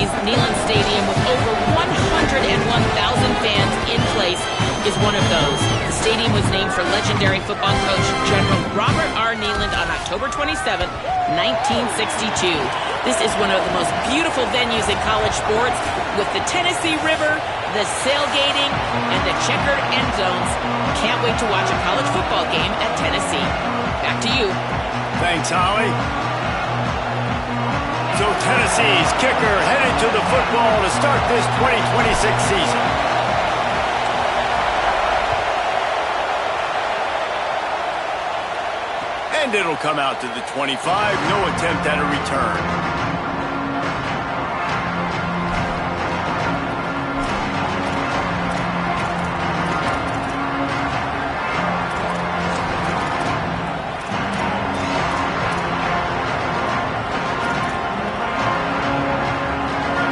Tennessee's Neyland Stadium with over 101,000 fans in place is one of those. The stadium was named for legendary football coach General Robert R. Neyland on October 27, 1962. This is one of the most beautiful venues in college sports with the Tennessee River, the sailgating, and the checkered end zones. Can't wait to watch a college football game at Tennessee. Back to you. Thanks, Holly. So Tennessee's kicker headed to the football to start this 2026 season. And it'll come out to the 25. No attempt at a return.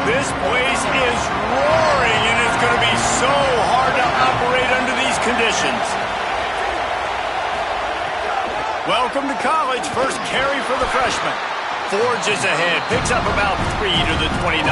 This place is roaring, and it's going to be so hard to operate under these conditions. Welcome to college. First carry for the freshman. Forges ahead. Picks up about 3 to the 29.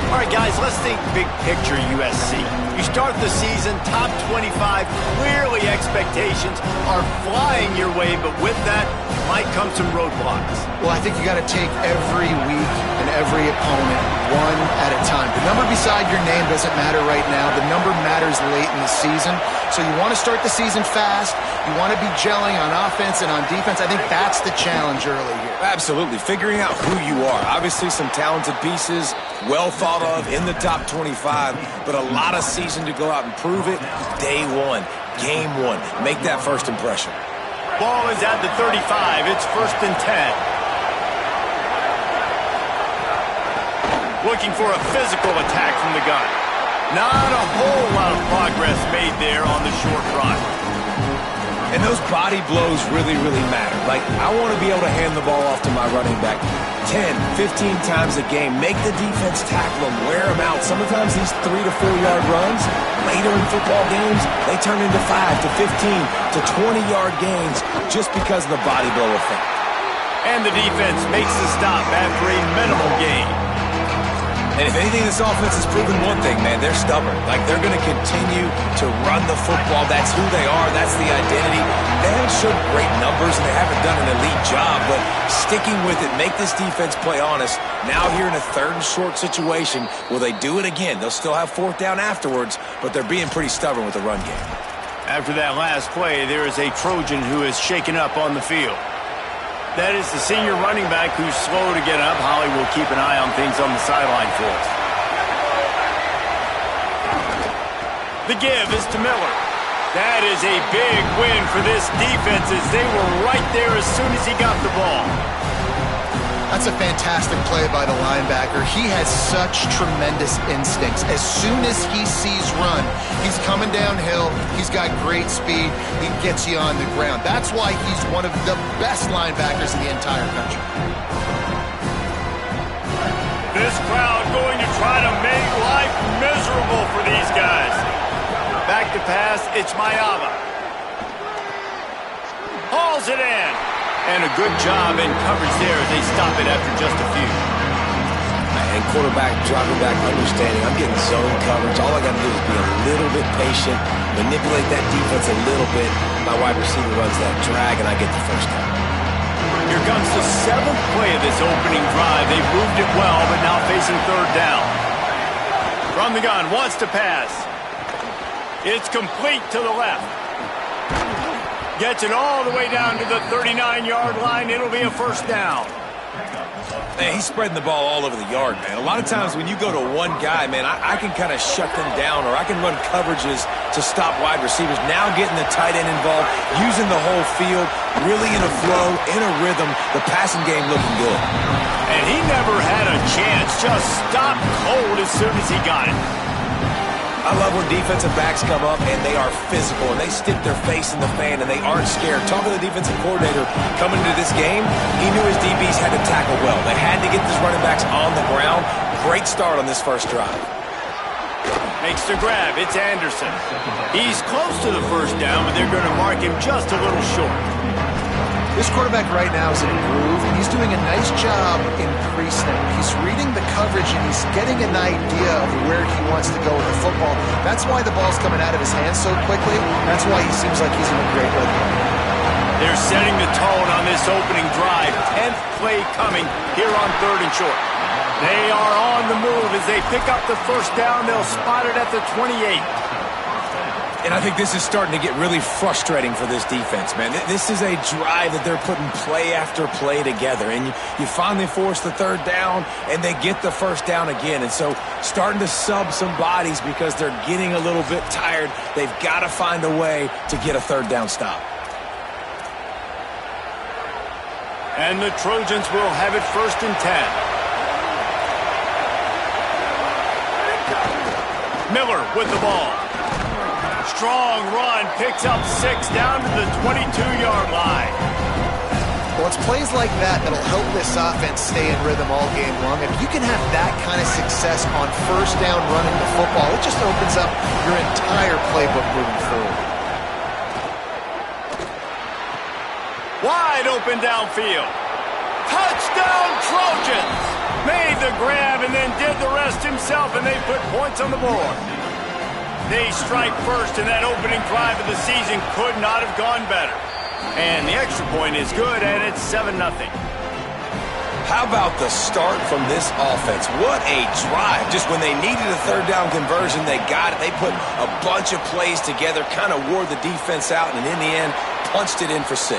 All right, guys, let's think big picture USC. You start the season top 25. Clearly expectations are flying your way, but with that might come some roadblocks. Well, I think you got to take every week and every opponent one at a time. The number beside your name doesn't matter right now. The number matters late in the season. So you want to start the season fast. You want to be gelling on offense and on defense. I think that's the challenge early here. Absolutely. Figuring out who you are. Obviously some talented pieces, well thought of in the top 25, but a lot of season to go out and prove it. Day one, game one. Make that first impression. Ball is at the 35. It's 1st and 10. Looking for a physical attack from the gun. Not a whole lot of progress made there on the short run. And those body blows really, really matter. Like, I want to be able to hand the ball off to my running back 10, 15 times a game. Make the defense tackle them, wear them out. Sometimes these 3 to 4 yard runs, later in football games, they turn into 5 to 15 to 20-yard gains just because of the body blow effect. And the defense makes the stop after a minimal gain. And if anything, this offense has proven one thing, man. They're stubborn. Like, they're going to continue to run the football. That's who they are. That's the identity. They haven't shown great numbers, and they haven't done an elite job, but sticking with it, make this defense play honest. Now here in a 3rd and short situation, will they do it again? They'll still have 4th down afterwards, but they're being pretty stubborn with the run game. After that last play, there is a Trojan who is shaken up on the field. That is the senior running back who's slow to get up. Holly will keep an eye on things on the sideline for us. The give is to Miller. That is a big win for this defense as they were right there as soon as he got the ball. That's a fantastic play by the linebacker. He has such tremendous instincts. As soon as he sees run, he's coming downhill. He's got great speed. He gets you on the ground. That's why he's one of the best linebackers in the entire country. This crowd going to try to make life miserable for these guys. Back to pass, it's Mayava. Hauls it in. And a good job in coverage there as they stop it after just a few. And quarterback dropping back, understanding. I'm getting zone coverage. All I got to do is be a little bit patient, manipulate that defense a little bit. My wide receiver runs that drag, and I get the first down. Here comes the 7th play of this opening drive. They've moved it well, but now facing 3rd down. From the gun, wants to pass. It's complete to the left. Gets it all the way down to the 39-yard line. It'll be a 1st down. Man, he's spreading the ball all over the yard, man. A lot of times when you go to one guy, man, I can kind of shut them down, or I can run coverages to stop wide receivers. Now getting the tight end involved, using the whole field, really in a flow, in a rhythm. The passing game looking good. And he never had a chance. Just stopped cold as soon as he got it. I love when defensive backs come up and they are physical and they stick their face in the fan and they aren't scared. Talking to the defensive coordinator coming into this game, he knew his DBs had to tackle well. They had to get these running backs on the ground. Great start on this first drive. Makes the grab. It's Anderson. He's close to the 1st down, but they're going to mark him just a little short. This quarterback right now is in a groove, and he's doing a nice job in pre-snap. He's reading the coverage just getting an idea of where he wants to go with the football. That's why the ball's coming out of his hands so quickly. That's why he seems like he's in a great rhythm. They're setting the tone on this opening drive. 10th play coming here on 3rd and short. They are on the move as they pick up the first down. They'll spot it at the 28. And I think this is starting to get really frustrating for this defense, man. This is a drive that they're putting play after play together. And you finally force the 3rd down, and they get the 1st down again. And so starting to sub some bodies because they're getting a little bit tired. They've got to find a way to get a 3rd down stop. And the Trojans will have it 1st and 10. Miller with the ball. Strong run, picks up 6 down to the 22-yard line. Well, it's plays like that that'll help this offense stay in rhythm all game long. If you can have that kind of success on 1st down running the football, it just opens up your entire playbook moving forward. Wide open downfield. Touchdown Trojans! Made the grab and then did the rest himself, and they put points on the board. They strike first, and that opening drive of the season could not have gone better. And the extra point is good, and it's 7-0. How about the start from this offense? What a drive. Just when they needed a 3rd down conversion, they got it. They put a bunch of plays together, kind of wore the defense out, and in the end, punched it in for 6.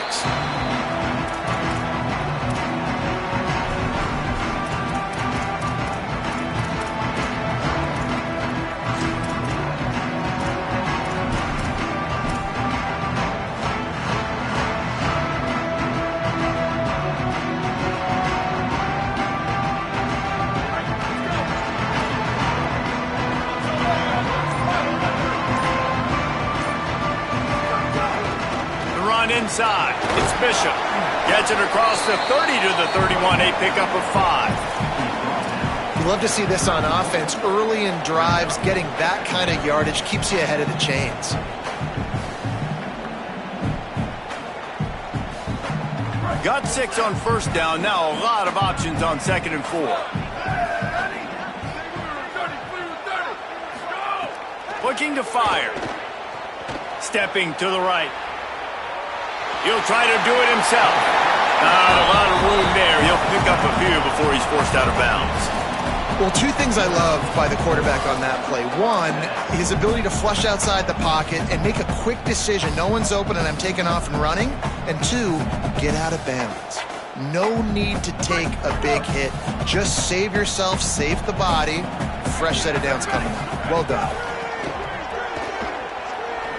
Inside, it's Bishop. Gets it across the 30 to the 31, a pickup of 5. You love to see this on offense. Early in drives, getting that kind of yardage keeps you ahead of the chains. Got 6 on 1st down. Now a lot of options on 2nd and 4. Looking to fire. Stepping to the right. He'll try to do it himself. Not a lot of room there. He'll pick up a few before he's forced out of bounds. Well, 2 things I love by the quarterback on that play. 1, his ability to flush outside the pocket and make a quick decision. No one's open and I'm taking off and running. And 2, get out of bounds. No need to take a big hit. Just save yourself, save the body. Fresh set of downs coming up. Well done.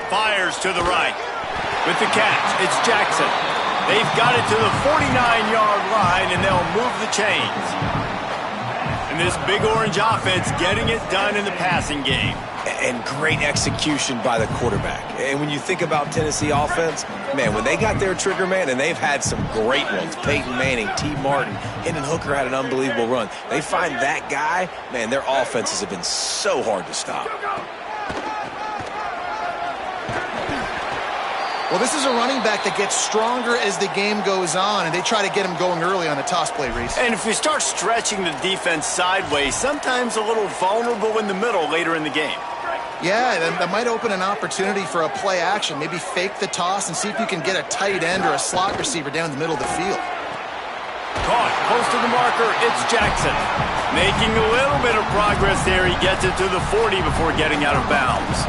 Fires to the right. With the catch, it's Jackson. They've got it to the 49-yard line, and they'll move the chains. And this Big Orange offense getting it done in the passing game. And great execution by the quarterback. And when you think about Tennessee offense, man, when they got their trigger man, and they've had some great ones, Peyton Manning, T. Martin, Hendon Hooker had an unbelievable run. They find that guy, man, their offenses have been so hard to stop. Well, this is a running back that gets stronger as the game goes on, and they try to get him going early on the toss play, Reese. And if you start stretching the defense sideways, sometimes a little vulnerable in the middle later in the game. Yeah, that might open an opportunity for a play action. Maybe fake the toss and see if you can get a tight end or a slot receiver down the middle of the field. Caught close to the marker, it's Jackson. Making a little bit of progress there. He gets it to the 40 before getting out of bounds.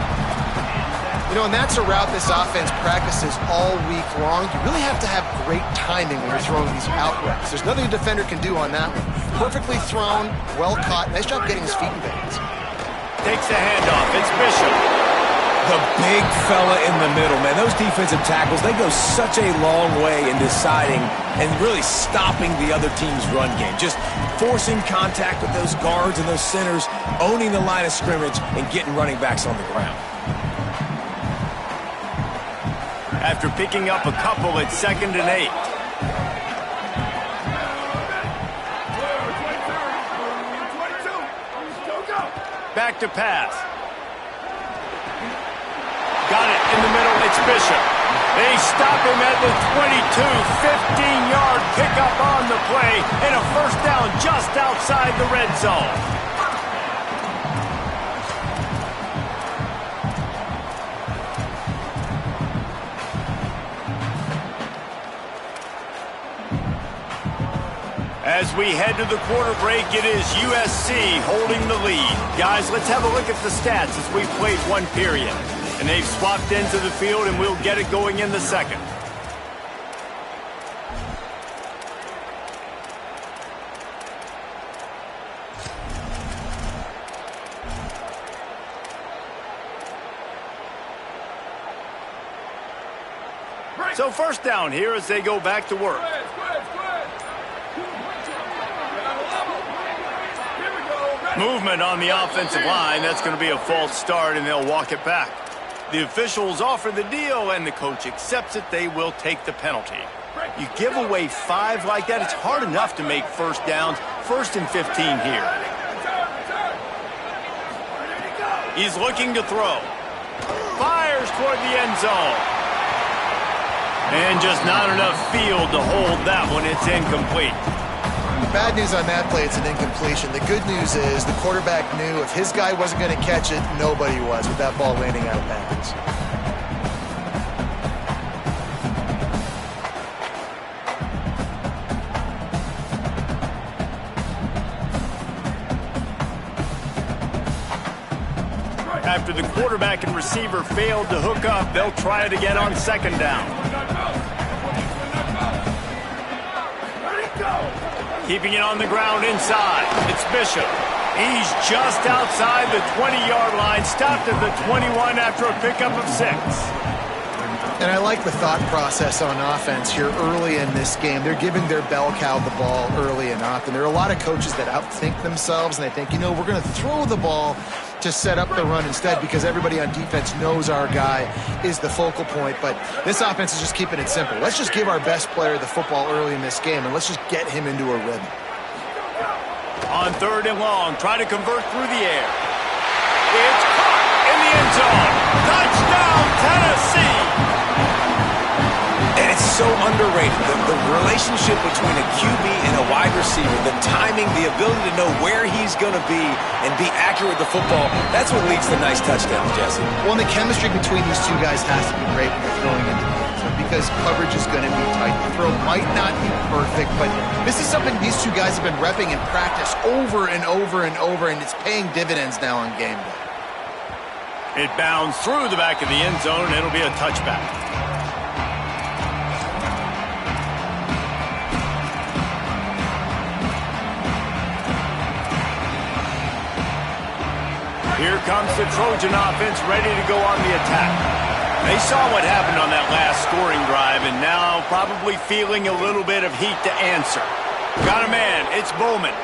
You know, and that's a route this offense practices all week long. You really have to have great timing when you're throwing these out routes. There's nothing a defender can do on that one. Perfectly thrown, well caught. Nice job getting his feet in bounds. Takes the handoff. It's Bishop. The big fella in the middle, man. Those defensive tackles, they go such a long way in deciding and really stopping the other team's run game. Just forcing contact with those guards and those centers, owning the line of scrimmage, and getting running backs on the ground. After picking up a couple, it's 2nd and 8. Back to pass. Got it in the middle. It's Bishop. They stop him at the 22. 15-yard pickup on the play and a 1st down just outside the red zone. As we head to the quarter break, it is USC holding the lead. Guys, let's have a look at the stats as we played one period. And they've swapped into the field, and we'll get it going in the second. So first down here as they go back to work. Movement on the offensive line. That's going to be a false start, and they'll walk it back. The officials offer the deal, and the coach accepts it. They will take the penalty. You give away 5 like that, it's hard enough to make first downs. 1st and 15 here. He's looking to throw. Fires toward the end zone. And just not enough field to hold that one. It's incomplete. Bad news on that play, it's an incompletion. The good news is the quarterback knew if his guy wasn't going to catch it, nobody was with that ball landing out of bounds. After the quarterback and receiver failed to hook up, they'll try it again on second down. Keeping it on the ground inside. It's Bishop. He's just outside the 20-yard line. Stopped at the 21 after a pickup of 6. And I like the thought process on offense here early in this game. They're giving their bell cow the ball early and often. There are a lot of coaches that outthink themselves, and they think, you know, we're going to throw the ball to set up the run instead because everybody on defense knows our guy is the focal point. But this offense is just keeping it simple. Let's just give our best player the football early in this game, and let's just get him into a rhythm. On 3rd and long, try to convert through the air. It's caught in the end zone. Touchdown, Tennessee! And it's so underrated. The relationship between a QB and a wide receiver, the timing, the ability to know where he's going to be and be accurate with the football, that's what leads to nice touchdowns, Jesse. Well, and the chemistry between these two guys has to be great when they're throwing into the end zone because coverage is going to be tight. The throw might not be perfect, but this is something these two guys have been repping in practice over and over and over, and it's paying dividends now on game day. It bounds through the back of the end zone, and it'll be a touchback. Here comes the Trojan offense ready to go on the attack. They saw what happened on that last scoring drive and now probably feeling a little bit of heat to answer. Got a man, it's Bowman.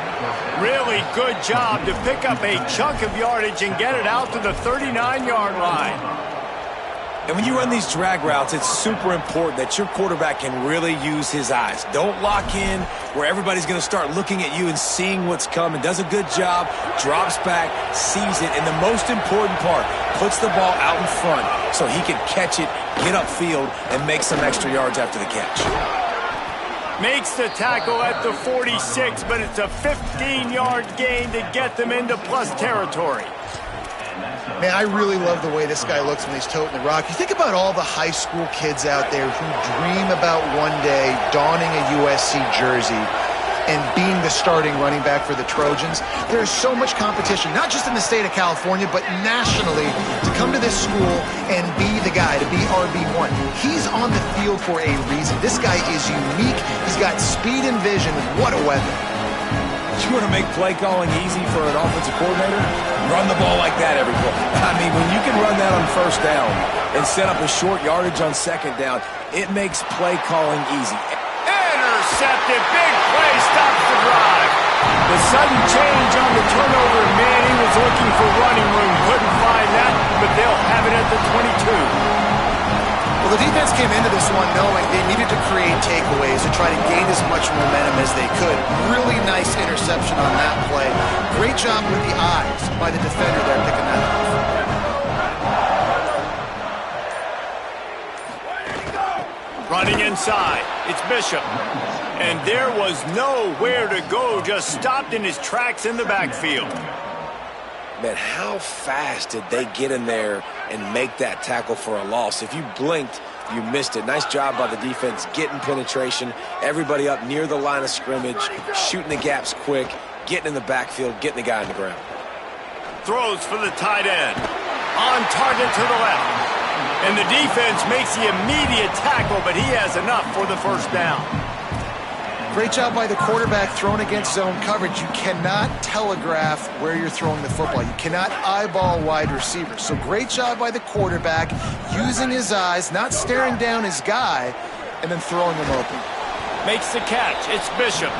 Really good job to pick up a chunk of yardage and get it out to the 39-yard line. And when you run these drag routes, it's super important that your quarterback can really use his eyes. Don't lock in where everybody's going to start looking at you and seeing what's coming. Does a good job, drops back, sees it, and the most important part, puts the ball out in front so he can catch it, get upfield, and make some extra yards after the catch. Makes the tackle at the 46, but it's a 15-yard gain to get them into plus territory. Man, I really love the way this guy looks when he's toting the rock. You think about all the high school kids out there who dream about one day donning a USC jersey and being the starting running back for the Trojans. There's so much competition, not just in the state of California, but nationally, to come to this school and be the guy, to be RB1. He's on the field for a reason. This guy is unique. He's got speed and vision. What a weapon. You want to make play calling easy for an offensive coordinator? Run the ball like that every play. I mean, when you can run that on first down and set up a short yardage on second down, it makes play calling easy. Intercepted. Big play stops the drive. The sudden change on the turnover. Manning was looking for running room. Couldn't find that, but they'll have it at the 22. Well, the defense came into this one knowing they needed to create takeaways to try to gain as much momentum as they could. Really nice interception on that play. Great job with the eyes by the defender there picking that off. Running inside, it's Bishop. And there was nowhere to go, just stopped in his tracks in the backfield. Man, how fast did they get in there and make that tackle for a loss? If you blinked, you missed it. Nice job by the defense getting penetration, everybody up near the line of scrimmage, shooting the gaps quick, getting in the backfield, getting the guy on the ground. Throws for the tight end. On target to the left. And the defense makes the immediate tackle, but he has enough for the first down. Great job by the quarterback throwing against zone coverage. You cannot telegraph where you're throwing the football. You cannot eyeball wide receivers. So great job by the quarterback using his eyes, not staring down his guy, and then throwing him open. Makes the catch. It's Bishop.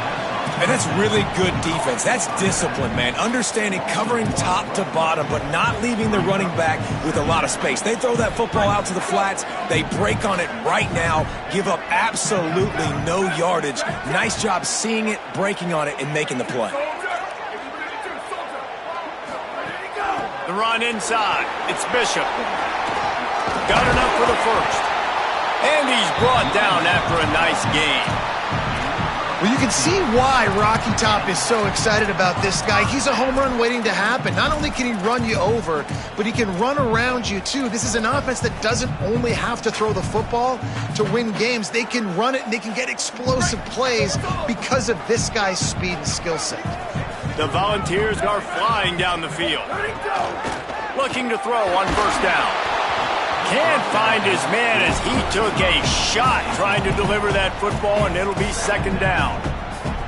And that's really good defense. That's discipline, man. Understanding, covering top to bottom, but not leaving the running back with a lot of space. They throw that football out to the flats. They break on it right now, give up absolutely no yardage. Nice job seeing it, breaking on it, and making the play. The run inside. It's Bishop. Got enough for the first. And he's brought down after a nice gain. Well, you can see why Rocky Top is so excited about this guy. He's a home run waiting to happen. Not only can he run you over, but he can run around you too. This is an offense that doesn't only have to throw the football to win games. They can run it and they can get explosive plays because of this guy's speed and skill set. The Volunteers are flying down the field. Looking to throw on first down. Can't find his man as he took a shot trying to deliver that football, and it'll be second down.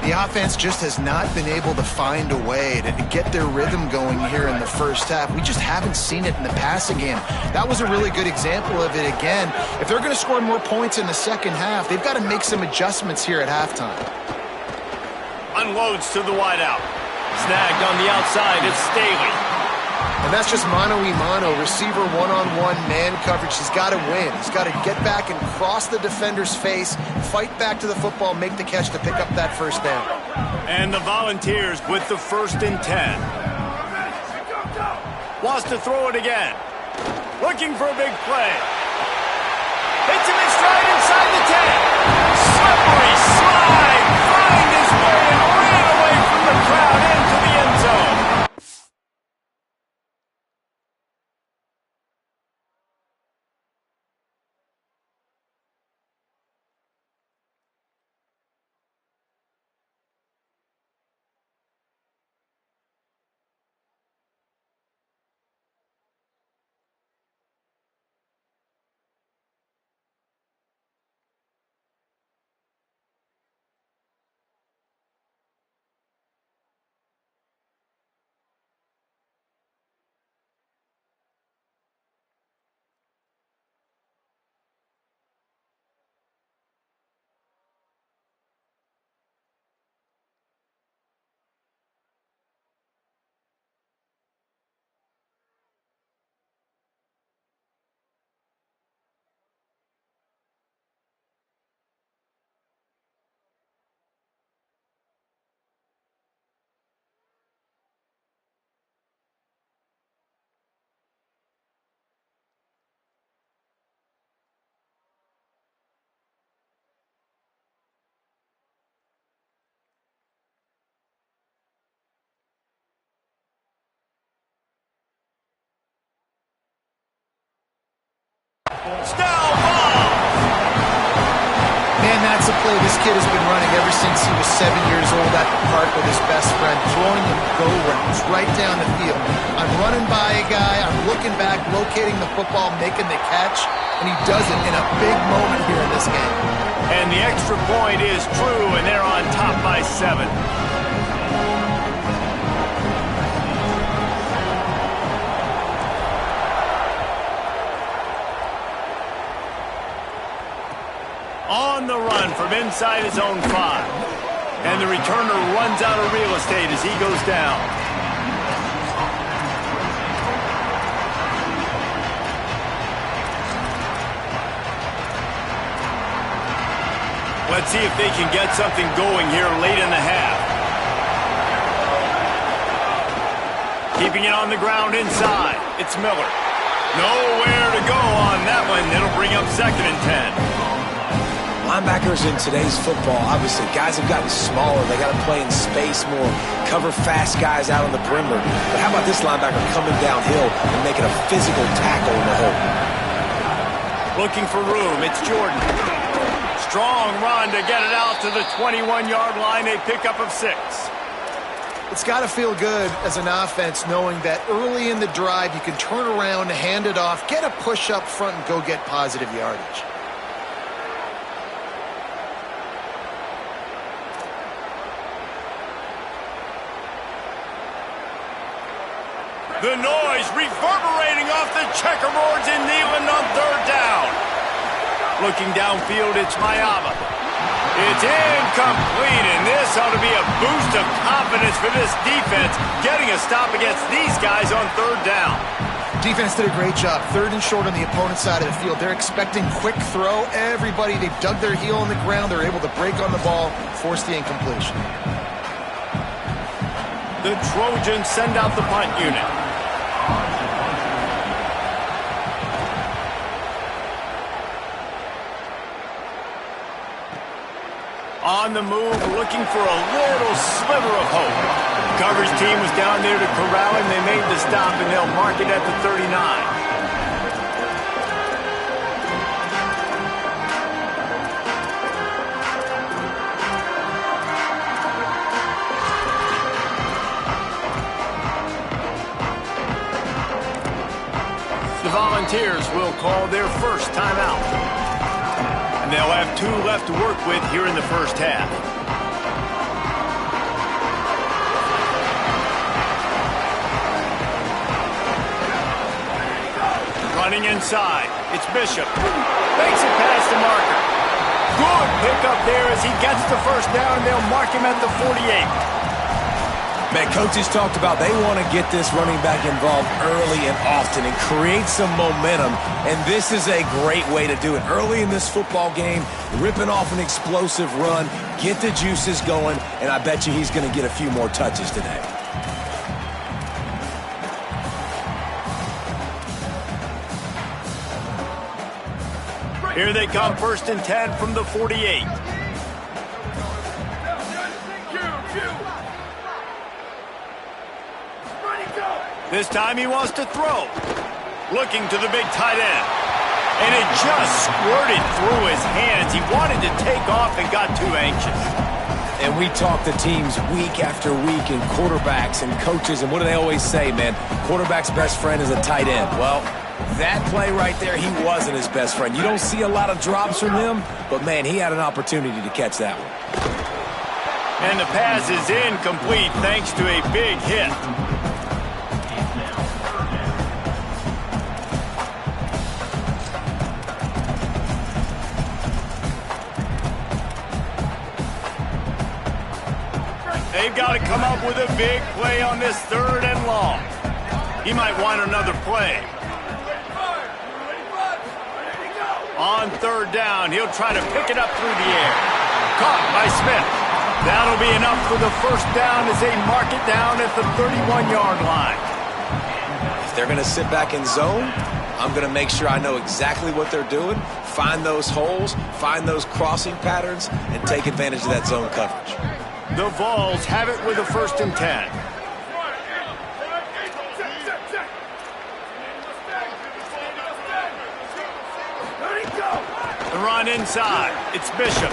The offense just has not been able to find a way to get their rhythm going here in the first half. We just haven't seen it in the passing game. That was a really good example of it again. If they're going to score more points in the second half, they've got to make some adjustments here at halftime. Unloads to the wideout. Snagged on the outside, it's Staley. And that's just mano-a-mano, receiver one-on-one man coverage. He's got to win. He's got to get back and cross the defender's face, fight back to the football, make the catch to pick up that first down. And the Volunteers with the 1st and 10. Wants to throw it again. Looking for a big play. Hits him in stride inside the 10. Slippery slide. Find his way and ran away from the crowd into the end zone. Snell ball! Man, that's a play this kid has been running ever since he was 7 years old at the park with his best friend, throwing him go-rounds right down the field. I'm running by a guy, I'm looking back, locating the football, making the catch, and he does it in a big moment here in this game. And the extra point is true, and they're on top by 7. On the run from inside his own 5. And the returner runs out of real estate as he goes down. Let's see if they can get something going here late in the half. Keeping it on the ground inside. It's Miller. Nowhere to go on that one. It'll bring up 2nd and 10. Linebackers in today's football, obviously, guys have gotten smaller. They got to play in space more, cover fast guys out on the perimeter. But how about this linebacker coming downhill and making a physical tackle in the hole? Looking for room. It's Jordan. Strong run to get it out to the 21-yard line. A pickup of 6. It's got to feel good as an offense knowing that early in the drive you can turn around, hand it off, get a push up front, and go get positive yardage. The noise reverberating off the checkerboards in Neyland on 3rd down. Looking downfield, it's Mayaba. It's incomplete, and this ought to be a boost of confidence for this defense, getting a stop against these guys on 3rd down. Defense did a great job. 3rd and short on the opponent's side of the field. They're expecting quick throw. Everybody, they've dug their heel on the ground. They're able to break on the ball, force the incompletion. The Trojans send out the punt unit. On the move, looking for a little sliver of hope. Coverage team was down there to corral him. They made the stop, and they'll mark it at the 39. The Volunteers will call their first timeout. And they'll have 2 left to work with here in the first half. Running inside, it's Bishop. Makes it past the marker. Good pickup there as he gets the first down, and they'll mark him at the 48. Man, coaches talked about they want to get this running back involved early and often and create some momentum, and this is a great way to do it. Early in this football game, ripping off an explosive run, get the juices going, and I bet you he's going to get a few more touches today. Here they come, 1st and 10 from the 48. This time he wants to throw. Looking to the big tight end. And it just squirted through his hands. He wanted to take off and got too anxious. And we talk to teams week after week and quarterbacks and coaches, and what do they always say, man? Quarterback's best friend is a tight end. Well, that play right there, he wasn't his best friend. You don't see a lot of drops from him, but, man, he had an opportunity to catch that one. And the pass is incomplete thanks to a big hit. They've got to come up with a big play on this 3rd and long. He might want another play. On 3rd down, he'll try to pick it up through the air. Caught by Smith. That'll be enough for the first down as they mark it down at the 31-yard line. If they're going to sit back in zone, I'm going to make sure I know exactly what they're doing, find those holes, find those crossing patterns, and take advantage of that zone coverage. The Vols have it with a 1st and 10. The run inside. It's Bishop.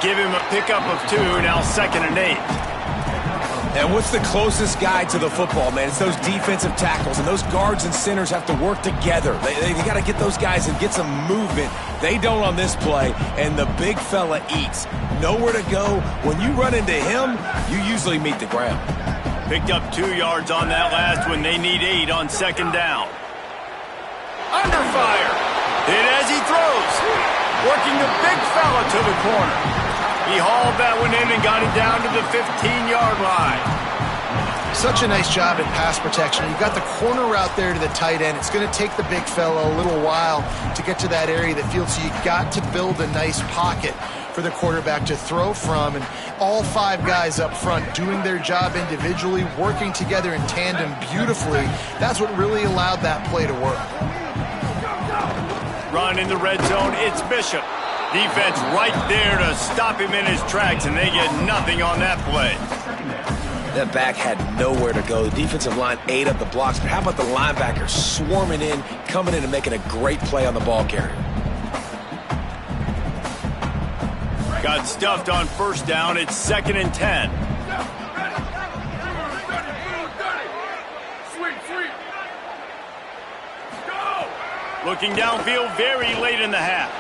Give him a pickup of 2, now 2nd and 8. And what's the closest guy to the football, man? It's those defensive tackles, and those guards and centers have to work together. They got to get those guys and get some movement. They don't on this play, and the big fella eats. Nowhere to go. When you run into him, you usually meet the ground. Picked up 2 yards on that last one. They need 8 on 2nd down. Under fire. Hit as he throws. Working the big fella to the corner. He hauled that one in and got it down to the 15-yard line. Such a nice job at pass protection. You've got the corner route there to the tight end. It's going to take the big fella a little while to get to that area of the field, so you've got to build a nice pocket for the quarterback to throw from. And all 5 guys up front doing their job individually, working together in tandem beautifully. That's what really allowed that play to work. Run in the red zone. It's Bishop. Defense right there to stop him in his tracks, and they get nothing on that play. That back had nowhere to go. The defensive line ate up the blocks, but how about the linebacker swarming in, coming in and making a great play on the ball carrier? Got stuffed on first down. It's 2nd and 10. Looking downfield very late in the half.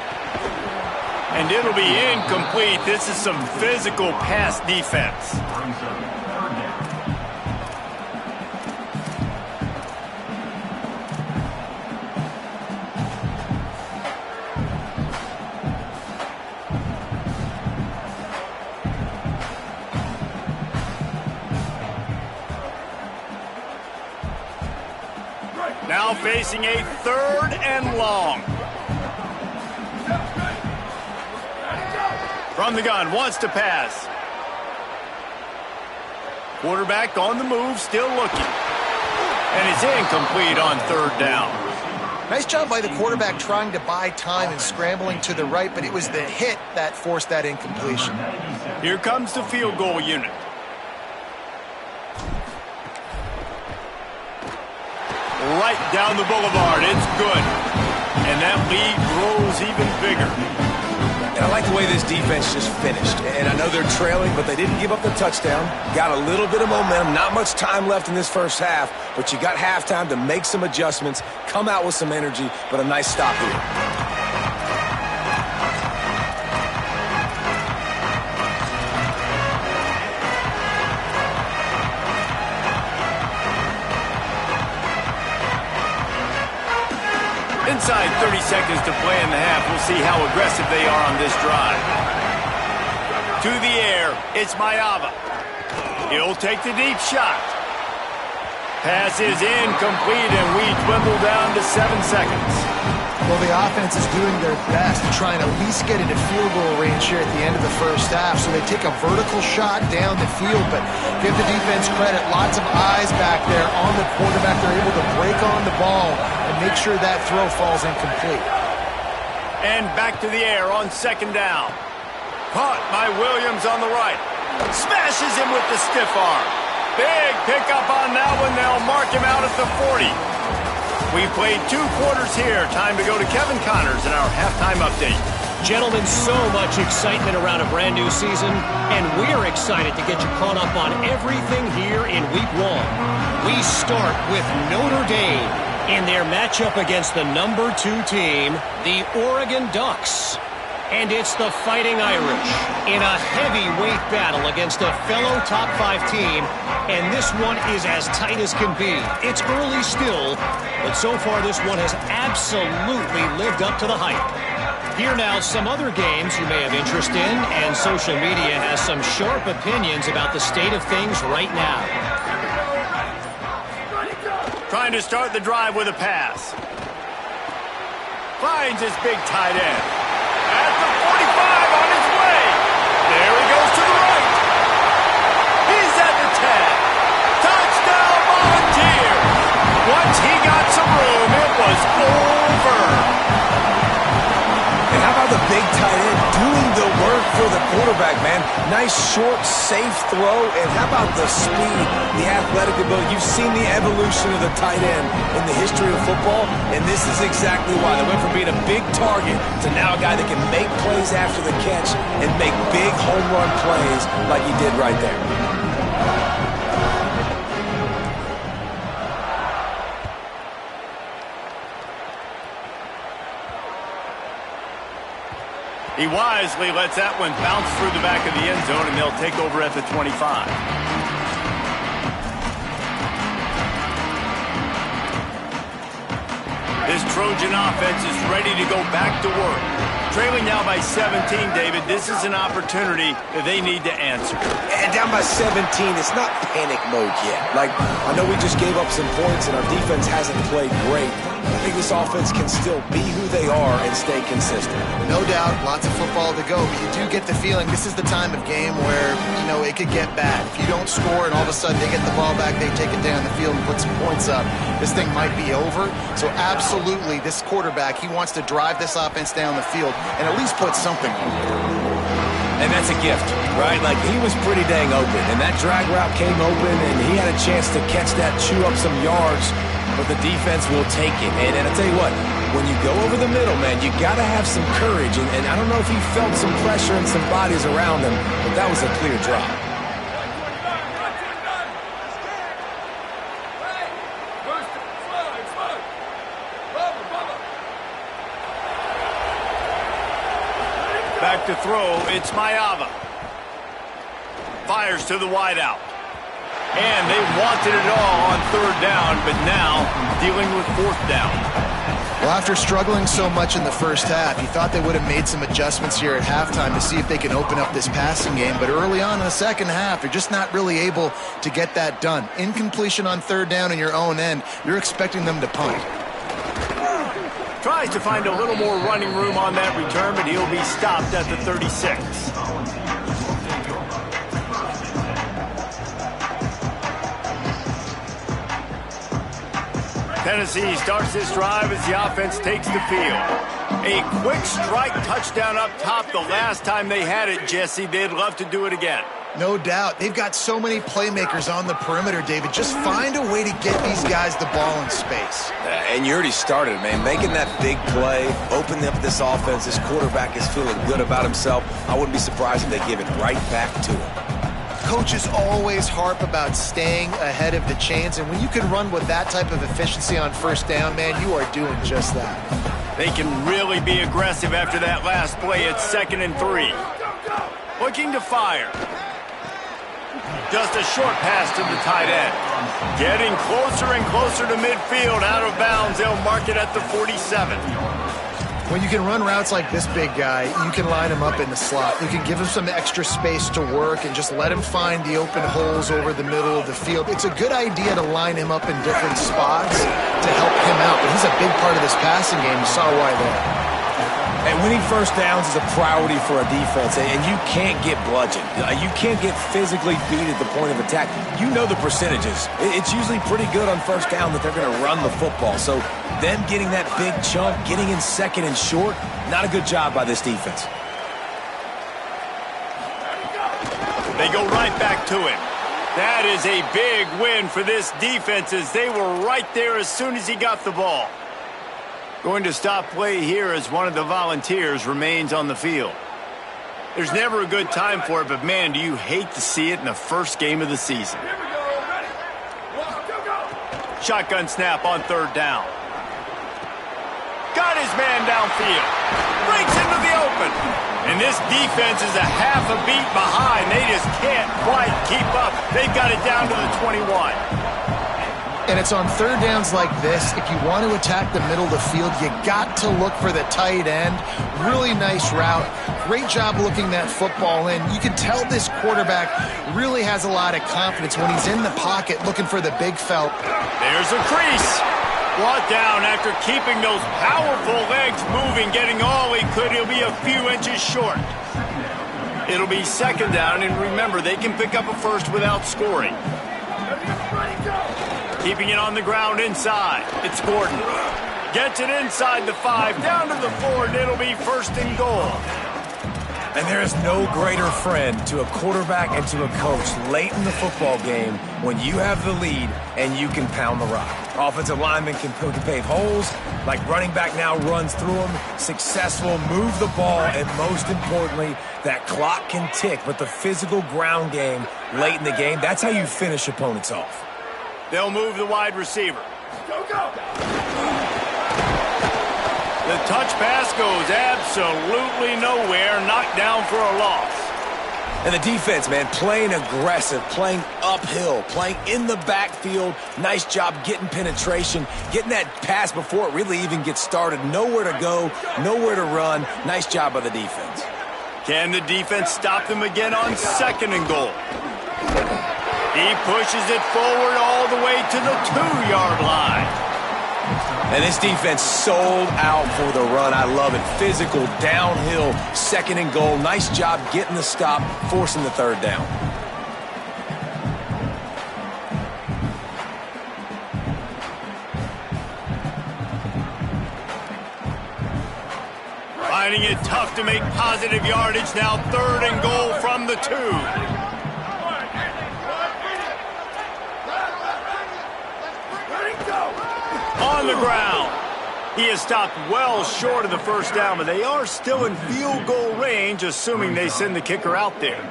And it'll be incomplete. This is some physical pass defense. Now facing a 3rd and long. From the gun, wants to pass. Quarterback on the move, still looking. And it's incomplete on 3rd down. Nice job by the quarterback trying to buy time and scrambling to the right, but it was the hit that forced that incompletion. Here comes the field goal unit. Right down the boulevard. It's good. And that lead grows even bigger. And I like the way this defense just finished. And I know they're trailing, but they didn't give up the touchdown. Got a little bit of momentum. Not much time left in this first half, but you got halftime to make some adjustments, come out with some energy, but a nice stop here. Inside 30 seconds to play in the half. We'll see how aggressive they are on this drive. To the air, it's Mayava. He'll take the deep shot. Pass is incomplete, and we dwindle down to 7 seconds. Well, the offense is doing their best to try and at least get into field goal range here at the end of the first half. So they take a vertical shot down the field, but give the defense credit. Lots of eyes back there on the quarterback. They're able to break on the ball and make sure that throw falls incomplete. And back to the air on 2nd down. Caught by Williams on the right. Smashes him with the stiff arm. Big pickup on that one. They'll mark him out at the 40. We've played 2 quarters here. Time to go to Kevin Connors in our halftime update. Gentlemen, so much excitement around a brand new season, and we're excited to get you caught up on everything here in Week 1. We start with Notre Dame in their matchup against the number 2 team, the Oregon Ducks. And it's the Fighting Irish in a heavyweight battle against a fellow top 5 team. And this one is as tight as can be. It's early still, but so far this one has absolutely lived up to the hype. Here now, some other games you may have interest in, and social media has some sharp opinions about the state of things right now. Trying to start the drive with a pass. Finds his big tight end. At the 45 on his way. There he goes to the right. He's at the 10. Touchdown Volunteers. Once he got some room, it was over. And how about the big tight end doing the work for the quarterback, man? Nice, short, safe throw. And how about the speed, the athletic ability? You've seen the evolution of the tight end in the history of football, and this is exactly why. They went from being a big target to now a guy that can make plays after the catch and make big home run plays like he did right there. He wisely lets that one bounce through the back of the end zone, and they'll take over at the 25. This Trojan offense is ready to go back to work. Trailing now by 17, David, this is an opportunity that they need to answer. And down by 17, it's not panic mode yet. Like, I know we just gave up some points and our defense hasn't played great. I think this offense can still be who they are and stay consistent. No doubt, lots of football to go, but you do get the feeling this is the time of game where, you know, it could get bad. If you don't score and all of a sudden they get the ball back, they take it down the field and put some points up, this thing might be over. So absolutely, this quarterback, he wants to drive this offense down the field and at least put something on it. And that's a gift, right? Like, he was pretty dang open, and that drag route came open, and he had a chance to catch that, chew up some yards, but the defense will take it. And I'll tell you what, when you go over the middle, man, you got to have some courage, and I don't know if he felt some pressure and some bodies around him, but that was a clear drop. Back to throw, it's Mayava. Fires to the wideout. And they wanted it all on third down, but now dealing with fourth down. Well, after struggling so much in the first half, you thought they would have made some adjustments here at halftime to see if they can open up this passing game. But early on in the second half, you're just not really able to get that done. Incompletion on third down in your own end, you're expecting them to punt. Tries to find a little more running room on that return, but he'll be stopped at the 36. Tennessee starts this drive as the offense takes the field. A quick strike touchdown up top the last time they had it, Jesse. They'd love to do it again. No doubt. They've got so many playmakers on the perimeter, David. Just find a way to get these guys the ball in space. And you already started, man. Making that big play, opening up this offense. This quarterback is feeling good about himself. I wouldn't be surprised if they give it right back to him. Coaches always harp about staying ahead of the chains, and when you can run with that type of efficiency on first down, man, you are doing just that. They can really be aggressive after that last play. It's 2nd and 3. Looking to fire. Just a short pass to the tight end. Getting closer and closer to midfield. Out of bounds. They'll mark it at the 47. When you can run routes like this big guy, you can line him up in the slot. You can give him some extra space to work and just let him find the open holes over the middle of the field. It's a good idea to line him up in different spots to help him out. But he's a big part of this passing game. You saw why there. And winning first downs is a priority for a defense, and you can't get bludgeoned. You can't get physically beat at the point of attack. You know the percentages. It's usually pretty good on first down that they're going to run the football. So them getting that big chunk, getting in 2nd and short, not a good job by this defense. They go right back to him. That is a big win for this defense as they were right there as soon as he got the ball. Going to stop play here as one of the Volunteers remains on the field. There's never a good time for it, but man, do you hate to see it in the first game of the season. Shotgun snap on third down. Got his man downfield. Breaks into the open. And this defense is a half a beat behind. They just can't quite keep up. They've got it down to the 21. And it's on third downs like this. If you want to attack the middle of the field, you got to look for the tight end. Really nice route. Great job looking that football in. You can tell this quarterback really has a lot of confidence when he's in the pocket looking for the big fella. There's a crease. Brought down after keeping those powerful legs moving, getting all he could. He'll be a few inches short. It'll be 2nd down, and remember, they can pick up a first without scoring. Keeping it on the ground inside. It's Gordon. Gets it inside the 5, down to the 4, and it'll be 1st and goal. And there is no greater friend to a quarterback and to a coach late in the football game when you have the lead and you can pound the rock. Offensive linemen can pave holes, like running back now runs through them, successful, move the ball, and most importantly, that clock can tick. But the physical ground game late in the game, that's how you finish opponents off. They'll move the wide receiver. Go, go! The touch pass goes absolutely nowhere, knocked down for a loss. And the defense, man, playing aggressive, playing uphill, playing in the backfield. Nice job getting penetration, getting that pass before it really even gets started. Nowhere to go, nowhere to run. Nice job by the defense. Can the defense stop them again on 2nd and goal? He pushes it forward all the way to the 2-yard line. And this defense sold out for the run. I love it. Physical, downhill, 2nd and goal. Nice job getting the stop, forcing the 3rd down. finding it tough to make positive yardage now. 3rd and goal from the 2. On the ground. He is stopped well short of the 1st down, but they are still in field goal range, assuming they send the kicker out there.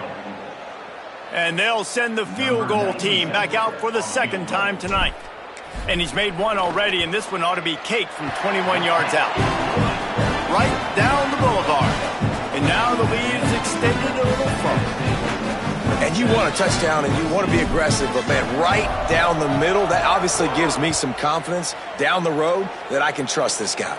And they'll send the field goal team back out for the 2nd time tonight. And he's made one already, and this one ought to be cake from 21 yards out. Right down the boulevard. And now the lead is extended a little further. And you want a touchdown and you want to be aggressive, but, man, right down the middle, that obviously gives me some confidence down the road that I can trust this guy.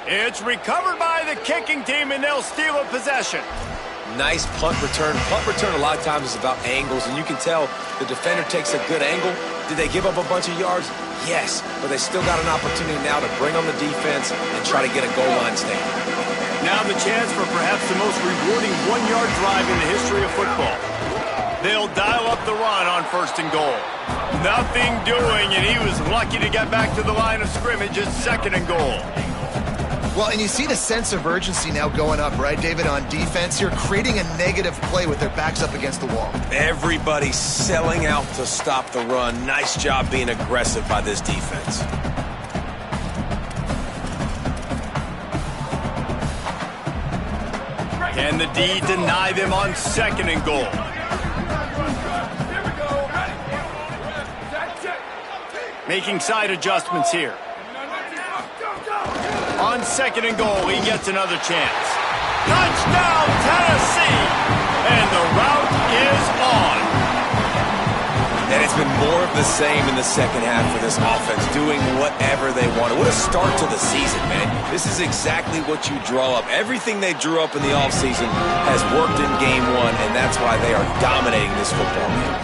It's recovered by the kicking team, and they'll steal a possession. Nice punt return. Punt return a lot of times is about angles, and you can tell the defender takes a good angle. Did they give up a bunch of yards? Yes, but they still got an opportunity now to bring on the defense and try to get a goal line stand. Now the chance for perhaps the most rewarding 1-yard drive in the history of football. They'll dial up the run on 1st and goal. Nothing doing, and he was lucky to get back to the line of scrimmage at 2nd and goal. Well, and you see the sense of urgency now going up, right, David, on defense here, creating a negative play with their backs up against the wall. Everybody's selling out to stop the run. Nice job being aggressive by this defense. Can the D deny them on 2nd and goal? Making side adjustments here. On 2nd and goal, he gets another chance. Touchdown, Tennessee! And the route is on. And it's been more of the same in the 2nd half for this offense, doing whatever they wanted. What a start to the season, man. This is exactly what you draw up. Everything they drew up in the offseason has worked in game 1, and that's why they are dominating this football game.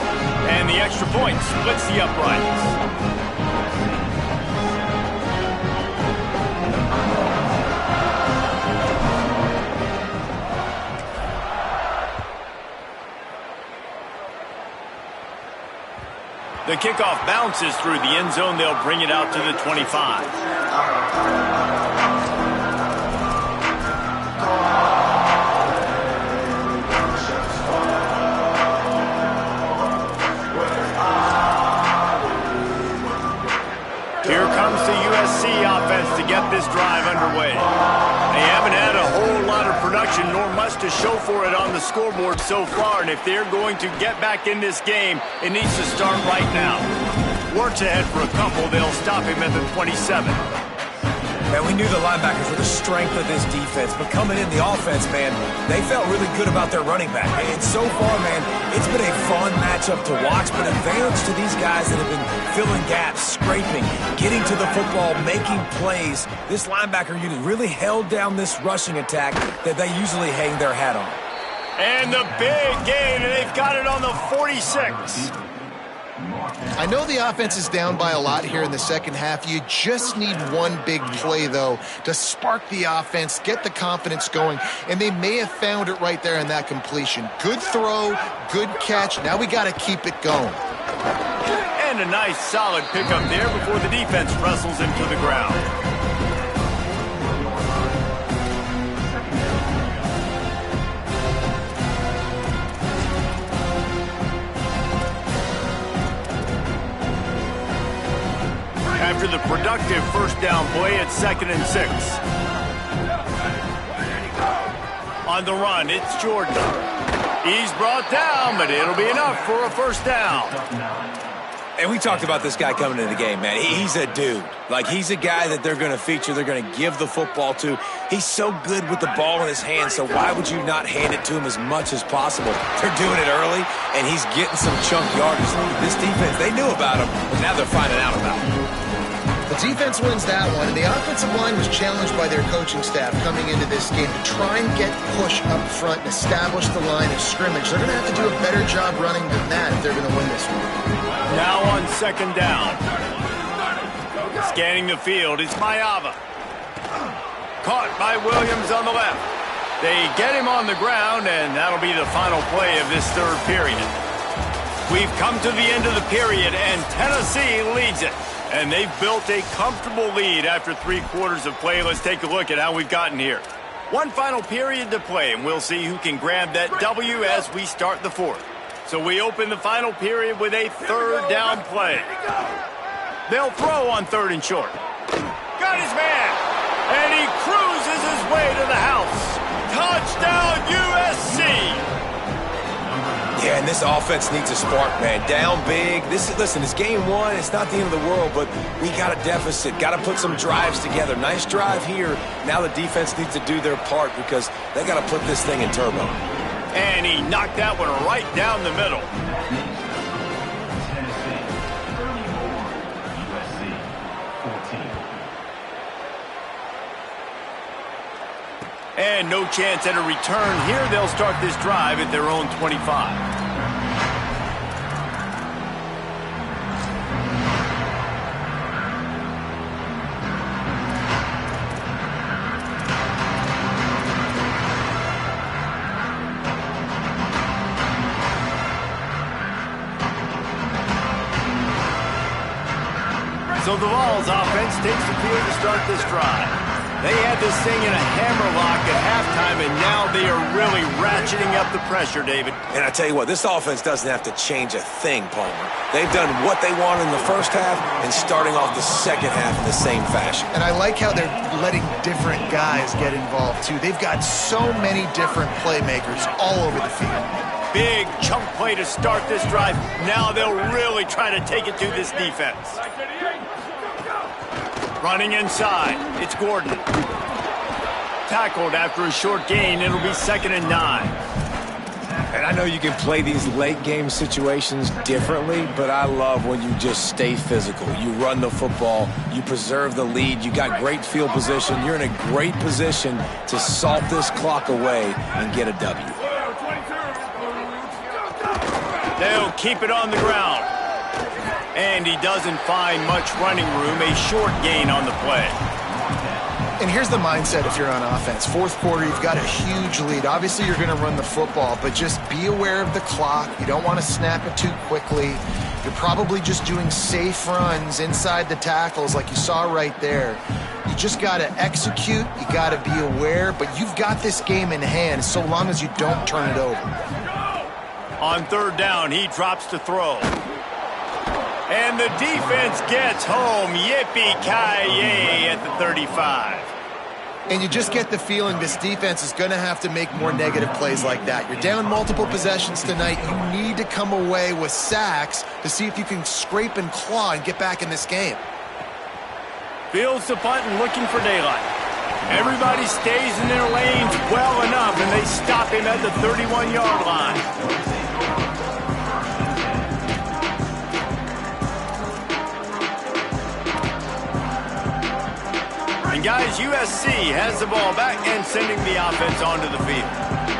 And the extra point splits the uprights. The kickoff bounces through the end zone. They'll bring it out to the 25. Here comes the USC offense to get this drive underway. They haven't had a whole lot of production, nor much to show for it on the scoreboard so far, and if they're going to get back in this game, it needs to start right now. Works ahead for a couple. They'll stop him at the 27. Man, we knew the linebackers were the strength of this defense, but coming in the offense, man, they felt really good about their running back. And so far, man, it's been a fun matchup to watch, but advantage to these guys that have been filling gaps, scraping, getting to the football, making plays. This linebacker unit really held down this rushing attack that they usually hang their hat on. And the big gain, and they've got it on the 46. I know the offense is down by a lot here in the 2nd half. You just need one big play, though, to spark the offense, get the confidence going, and they may have found it right there in that completion. Good throw, good catch. Now we got to keep it going. And a nice, solid pickup there before the defense wrestles him to the ground. After the productive 1st down play, it's 2nd and 6. On the run, it's Jordan. He's brought down, but it'll be enough for a 1st down. And we talked about this guy coming into the game, man. He's a dude. Like, he's a guy that they're going to feature, they're going to give the football to. He's so good with the ball in his hands, so why would you not hand it to him as much as possible? They're doing it early, and he's getting some chunk yardage. This defense, they knew about him, but now they're finding out about him. The defense wins that one, and the offensive line was challenged by their coaching staff coming into this game to try and get push up front and establish the line of scrimmage. They're going to have to do a better job running than that if they're going to win this one. Now on 2nd down. Scanning the field, it's Mayava. Caught by Williams on the left. They get him on the ground, and that'll be the final play of this 3rd period. We've come to the end of the period, and Tennessee leads it And they've built a comfortable lead after 3 quarters of play. Let's take a look at how we've gotten here. One final period to play, and we'll see who can grab that W as we start the 4th. So we open the final period with a 3rd down play. They'll throw on 3rd and short. Got his man, and he cruises his way to the house. Touchdown, USC! Yeah, and this offense needs a spark, man. Down big. Listen, it's game 1. It's not the end of the world, but we got a deficit. Got to put some drives together. Nice drive here. Now the defense needs to do their part because they got to put this thing in turbo. And he knocked that one right down the middle. And no chance at a return here. They'll start this drive at their own 25. So the Vols offense takes the field to start this drive. They had this thing in a hammerlock at halftime, and now they are really ratcheting up the pressure, David. And I tell you what, this offense doesn't have to change a thing, Palmer. They've done what they want in the first half and starting off the second half in the same fashion. And I like how they're letting different guys get involved, too. They've got so many different playmakers all over the field. Big chunk play to start this drive. Now they'll really try to take it to this defense. Running inside, it's Gordon. Tackled after a short gain, it'll be 2nd and 9. And I know you can play these late game situations differently, but I love when you just stay physical. You run the football, you preserve the lead, you got great field position, you're in a great position to salt this clock away and get a W. They'll keep it on the ground. And he doesn't find much running room, a short gain on the play. And here's the mindset if you're on offense. 4th quarter, you've got a huge lead. Obviously, you're going to run the football, but just be aware of the clock. You don't want to snap it too quickly. You're probably just doing safe runs inside the tackles like you saw right there. You just got to execute. You got to be aware, but you've got this game in hand so long as you don't turn it over. On 3rd down, he drops to throw. And the defense gets home. Yippee-ki-yay at the 35. And you just get the feeling this defense is going to have to make more negative plays like that. You're down multiple possessions tonight. You need to come away with sacks to see if you can scrape and claw and get back in this game. Fields the punt and looking for daylight. Everybody stays in their lanes well enough, and they stop him at the 31-yard line. And guys, USC has the ball back and sending the offense onto the field.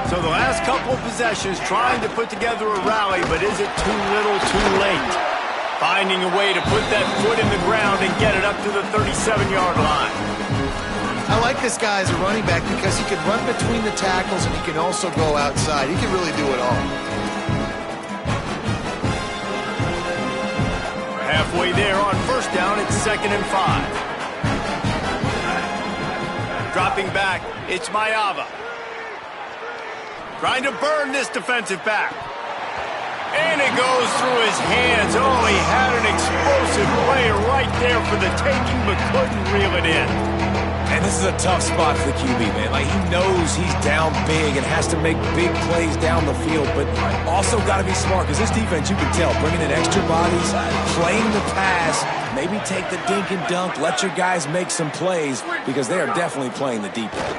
So the last couple of possessions trying to put together a rally, but is it too little too late? Finding a way to put that foot in the ground and get it up to the 37-yard line. I like this guy as a running back because he can run between the tackles and he can also go outside. He can really do it all. Halfway there on 1st down, it's 2nd and 5. Dropping back, it's Mayava. Trying to burn this defensive back. And it goes through his hands. Oh, he had an explosive play right there for the taking, but couldn't reel it in. And this is a tough spot for the QB, man. Like, he knows he's down big and has to make big plays down the field, but also got to be smart because this defense, you can tell, bringing in extra bodies, playing the pass, maybe take the dink and dunk, let your guys make some plays because they are definitely playing the deep end.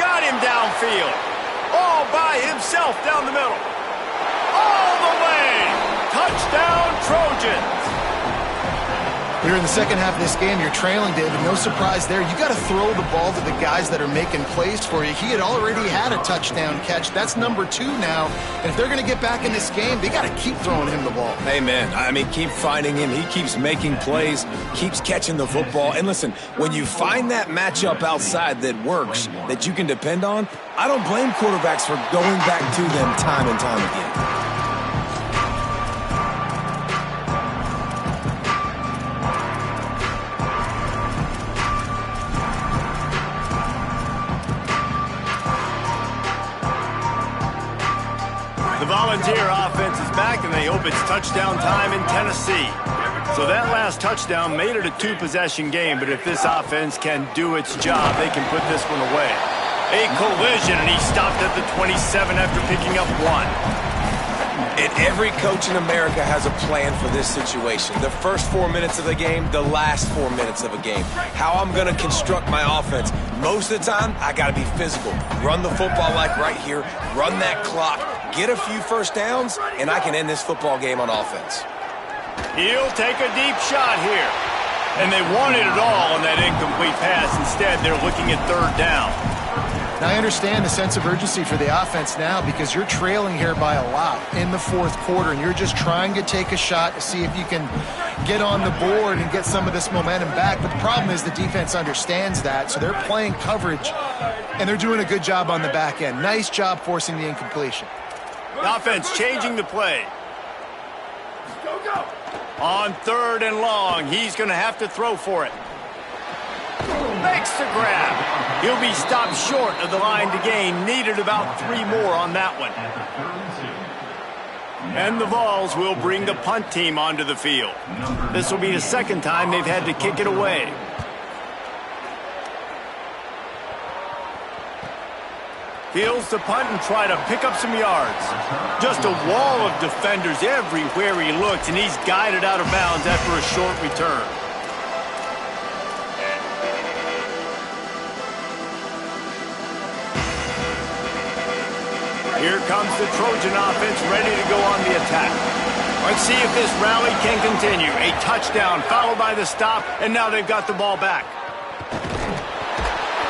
Got him downfield. All by himself down the middle. All the way. Touchdown, Trojans. Here in the second half of this game, you're trailing, David. No surprise there. You got to throw the ball to the guys that are making plays for you. He had already had a touchdown catch. That's number 2 now. And if they're going to get back in this game, they got to keep throwing him the ball. Amen. I mean, keep finding him. He keeps making plays, keeps catching the football. And listen, when you find that matchup outside that works, that you can depend on, I don't blame quarterbacks for going back to them time and time again. Volunteer offense is back, and they hope it's touchdown time in Tennessee. So that last touchdown made it a two-possession game, but if this offense can do its job, they can put this one away. A collision, and he stopped at the 27 after picking up one. And every coach in America has a plan for this situation. The first 4 minutes of the game, the last 4 minutes of a game. How I'm going to construct my offense. Most of the time, I got to be physical. Run the football like right here. Run that clock. Get a few first downs, and I can end this football game on offense. He'll take a deep shot here. And they wanted it all on that incomplete pass. Instead, they're looking at third down. Now, I understand the sense of urgency for the offense now because you're trailing here by a lot in the fourth quarter, and you're just trying to take a shot to see if you can get on the board and get some of this momentum back. But the problem is the defense understands that, so they're playing coverage, and they're doing a good job on the back end. Nice job forcing the incompletion. The offense changing the play. On third and long, he's going to have to throw for it. Makes the grab. He'll be stopped short of the line to gain. Needed about 3 more on that one. And the Vols will bring the punt team onto the field. This will be the second time they've had to kick it away. Fields the punt and try to pick up some yards. Just a wall of defenders everywhere he looks, and he's guided out of bounds after a short return. Here comes the Trojan offense ready to go on the attack. Let's see if this rally can continue. A touchdown followed by the stop, and now they've got the ball back.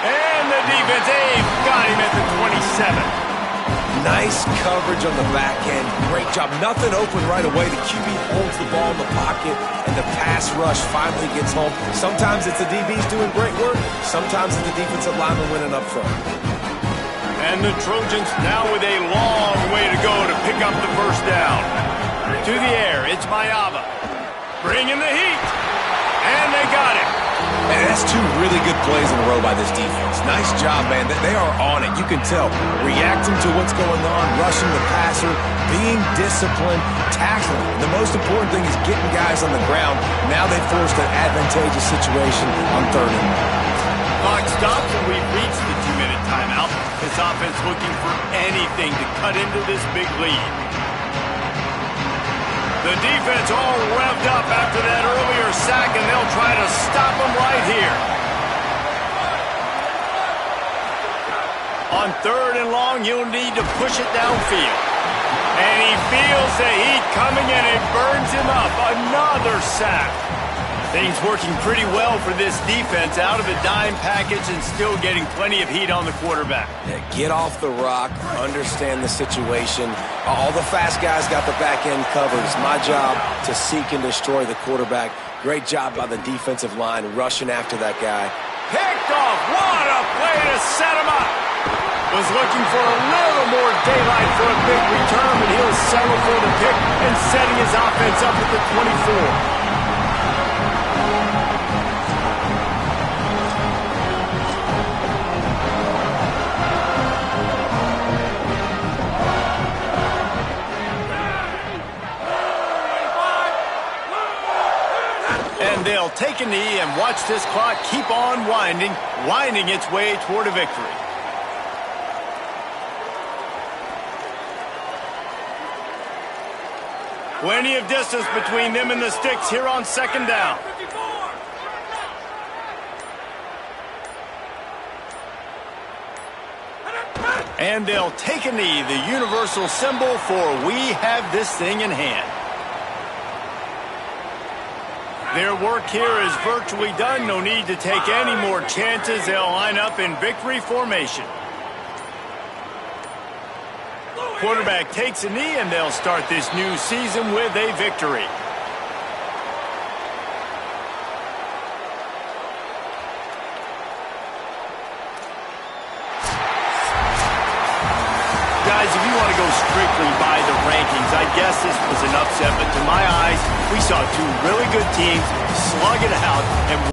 And the defense, they've got him at the 27. Nice coverage on the back end. Great job. Nothing open right away. The QB holds the ball in the pocket, and the pass rush finally gets home. Sometimes it's the DBs doing great work. Sometimes it's the defensive lineman winning up front. And the Trojans now with a long way to go to pick up the first down. To the air, it's Mayaba. Bringing the heat. And they got it. And that's 2 really good plays in a row by this defense. Nice job, man. They are on it. You can tell. Reacting to what's going on, rushing the passer, being disciplined, tackling. The most important thing is getting guys on the ground. Now they forced an advantageous situation on third and long. Clock stops, and we've reached the 2-minute timeout. This offense looking for anything to cut into this big lead. The defense all revved up after that earlier sack, and they'll try to stop them right here. On third and long, you'll need to push it downfield. And he feels the heat coming, and it burns him up. Another sack. Things working pretty well for this defense, out of a dime package and still getting plenty of heat on the quarterback. Yeah, get off the rock, understand the situation. All the fast guys got the back end covered. It's my job to seek and destroy the quarterback. Great job by the defensive line rushing after that guy. Picked off. What a play to set him up. Was looking for a little more daylight for a big return, but he'll settle for the pick and setting his offense up at the 24. And they'll take a knee and watch this clock keep on winding its way toward a victory. Plenty of distance between them and the sticks here on second down. And they'll take a knee, the universal symbol for we have this thing in hand. Their work here is virtually done. No need to take any more chances. They'll line up in victory formation. Quarterback takes a knee, and they'll start this new season with a victory. Guys, if you want to go strictly by the rankings, I guess this was an upset, but to my eyes, we saw 2 really good teams slug it out, and